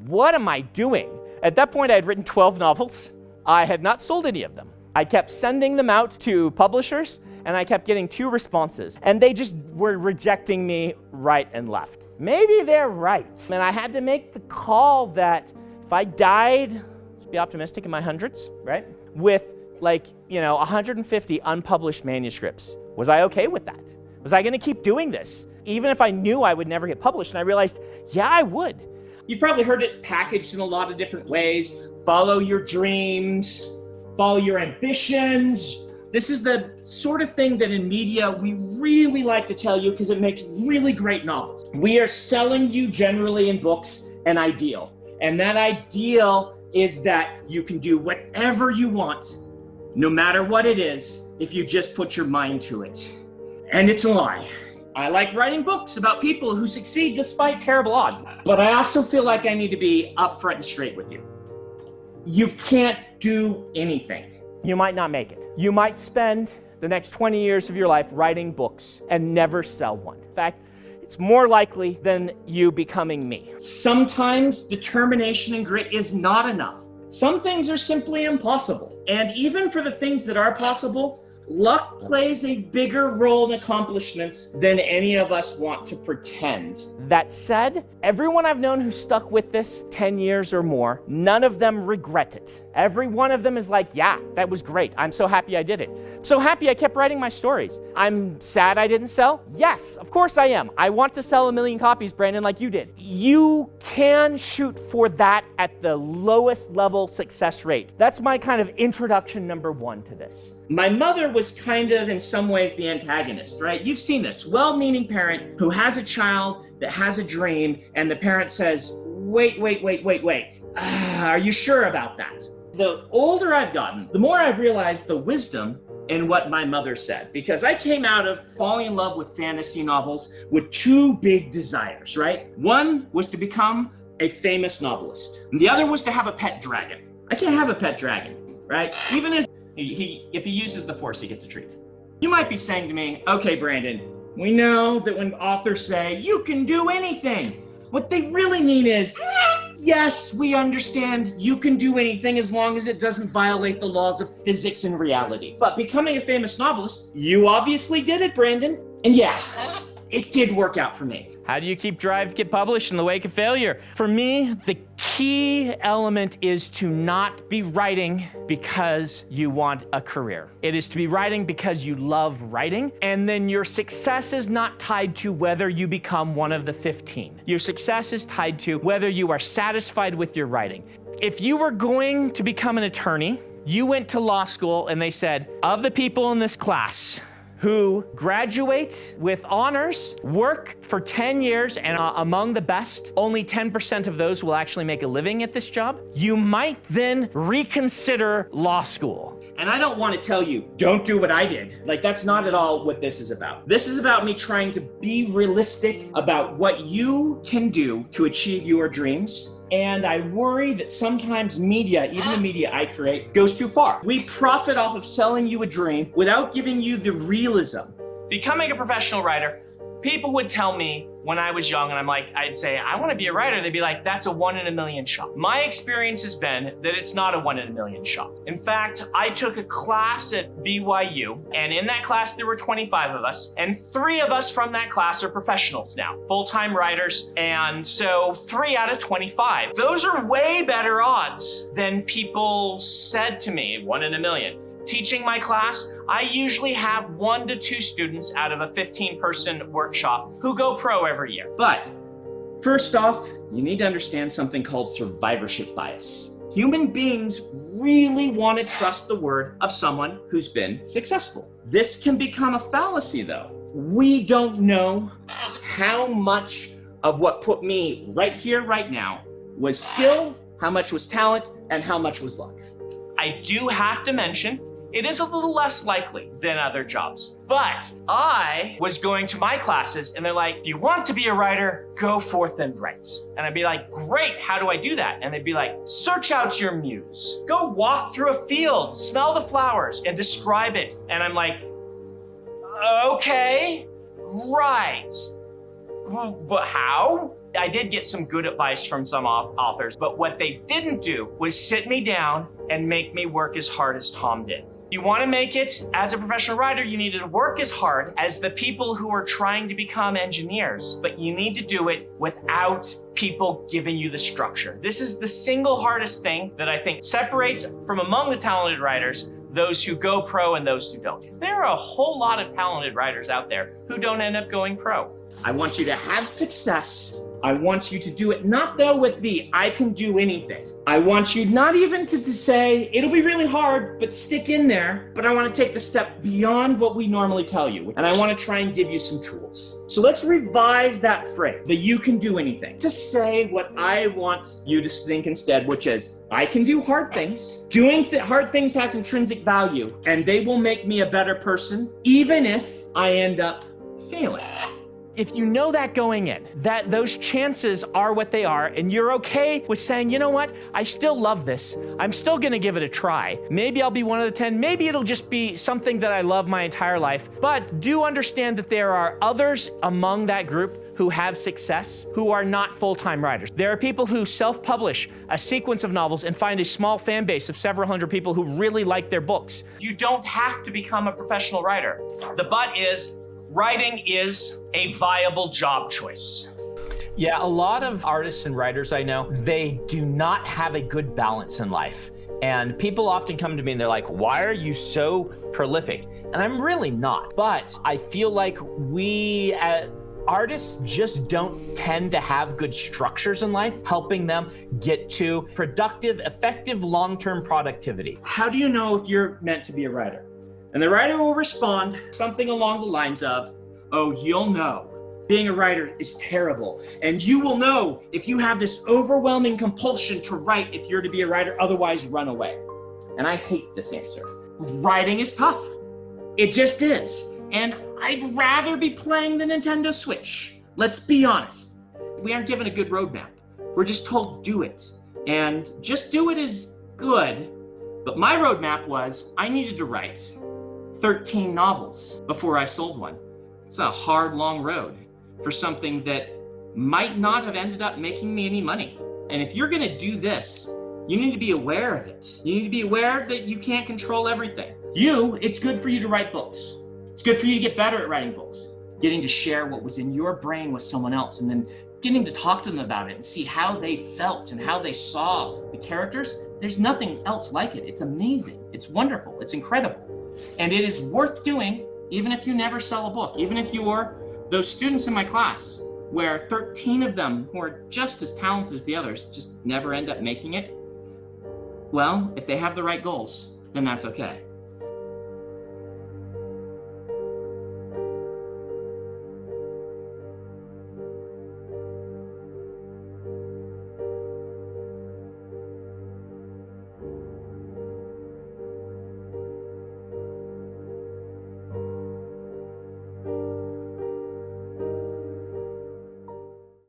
what am I doing? At that point, I had written 12 novels. I had not sold any of them. I kept sending them out to publishers, and I kept getting 2 responses. And they just were rejecting me right and left. Maybe they're right. And I had to make the call that if I died, let's be optimistic, in my hundreds, right? With 150 unpublished manuscripts. Was I okay with that? Was I gonna keep doing this? Even if I knew I would never get published, and I realized, yeah, I would. You've probably heard it packaged in a lot of different ways. Follow your dreams, follow your ambitions. This is the sort of thing that in media we really like to tell you because it makes really great novels. We are selling you generally in books an ideal. And that ideal is that you can do whatever you want, no matter what it is, if you just put your mind to it. And it's a lie. I like writing books about people who succeed despite terrible odds. But I also feel like I need to be upfront and straight with you. You can't do anything. You might not make it. You might spend the next 20 years of your life writing books and never sell one. In fact, it's more likely than you becoming me. Sometimes determination and grit is not enough. Some things are simply impossible. And even for the things that are possible, luck plays a bigger role in accomplishments than any of us want to pretend. That said, everyone I've known who stuck with this 10 years or more, none of them regret it. Every one of them is like, yeah, that was great. I'm so happy I did it. So happy I kept writing my stories. I'm sad I didn't sell. Yes, of course I am. I want to sell 1 million copies, Brandon, like you did. You can shoot for that at the lowest level success rate. That's my kind of introduction number 1 to this. My mother was kind of, in some ways, the antagonist, right? You've seen this. Well-meaning parent who has a child that has a dream, and the parent says, wait. Are you sure about that? The older I've gotten, the more I've realized the wisdom in what my mother said. Because I came out of falling in love with fantasy novels with 2 big desires, right? One was to become a famous novelist. And the other was to have a pet dragon. I can't have a pet dragon, right? Even as if he uses the Force, he gets a treat. You might be saying to me, okay, Brandon, we know that when authors say, you can do anything, what they really mean is, yes, we understand you can do anything as long as it doesn't violate the laws of physics and reality. But becoming a famous novelist, you obviously did it, Brandon. And yeah, it did work out for me. How do you keep drive to get published in the wake of failure? For me, the key element is to not be writing because you want a career. It is to be writing because you love writing, and then your success is not tied to whether you become one of the 15. Your success is tied to whether you are satisfied with your writing. If you were going to become an attorney, you went to law school and they said, of the people in this class who graduate with honors, work for 10 years, and are among the best, only 10% of those will actually make a living at this job, you might then reconsider law school. And I don't want to tell you, don't do what I did. Like, that's not at all what this is about. This is about me trying to be realistic about what you can do to achieve your dreams. And I worry that sometimes media, even the media I create, goes too far. We profit off of selling you a dream without giving you the realism. Becoming a professional writer, people would tell me when I was young, and I'd say, I want to be a writer. They'd be like, that's a 1 in a million shot. My experience has been that it's not a 1 in a million shot. In fact, I took a class at BYU, and in that class, there were 25 of us, and 3 of us from that class are professionals now, full-time writers, and so 3 out of 25. Those are way better odds than people said to me, 1 in a million. Teaching my class, I usually have 1 to 2 students out of a 15-person workshop who go pro every year. But first off, you need to understand something called survivorship bias. Human beings really want to trust the word of someone who's been successful. This can become a fallacy, though. We don't know how much of what put me right here, right now, was skill, how much was talent, and how much was luck. I do have to mention, it is a little less likely than other jobs. But I was going to my classes and they're like, if you want to be a writer, go forth and write. And I'd be like, great, how do I do that? And they'd be like, search out your muse. Go walk through a field, smell the flowers and describe it. And I'm like, okay, right. But how? I did get some good advice from some authors, but what they didn't do was sit me down and make me work as hard as Tom did. If you want to make it as a professional writer, you need to work as hard as the people who are trying to become engineers, but you need to do it without people giving you the structure. This is the single hardest thing that I think separates from among the talented writers those who go pro and those who don't. Because there are a whole lot of talented writers out there who don't end up going pro. I want you to have success. I want you to do it not though with the I can do anything. I want you not even to say it'll be really hard, but stick in there. But I want to take the step beyond what we normally tell you. And I want to try and give you some tools. So let's revise that phrase, the you can do anything. To say what I want you to think instead, which is I can do hard things. Doing hard things has intrinsic value, and they will make me a better person, even if I end up failing. If you know that going in, that those chances are what they are, and you're okay with saying, you know what, I still love this. I'm still gonna give it a try. Maybe I'll be one of the 10, maybe it'll just be something that I love my entire life. But do understand that there are others among that group who have success, who are not full-time writers. There are people who self-publish a sequence of novels and find a small fan base of several hundred people who really like their books. You don't have to become a professional writer. The but is, writing is a viable job choice. Yeah, a lot of artists and writers I know, they do not have a good balance in life. And people often come to me and they're like, why are you so prolific? And I'm really not. But I feel like we, artists just don't tend to have good structures in life, helping them get to productive, effective, long-term productivity. How do you know if you're meant to be a writer? And the writer will respond something along the lines of, oh, you'll know. Being a writer is terrible. And you will know if you have this overwhelming compulsion to write if you're to be a writer, otherwise run away. And I hate this answer. Writing is tough. It just is. And I'd rather be playing the Nintendo Switch. Let's be honest. We aren't given a good roadmap. We're just told do it. And just do it is good. But my roadmap was I needed to write 13 novels before I sold one. It's a hard, long road for something that might not have ended up making me any money. And if you're gonna do this, you need to be aware of it. You need to be aware that you can't control everything. It's good for you to write books. It's good for you to get better at writing books. Getting to share what was in your brain with someone else and then getting to talk to them about it and see how they felt and how they saw the characters. There's nothing else like it. It's amazing. It's wonderful. It's incredible. And it is worth doing even if you never sell a book, even if you're those students in my class where 13 of them who are just as talented as the others just never end up making it. Well, if they have the right goals, then that's okay.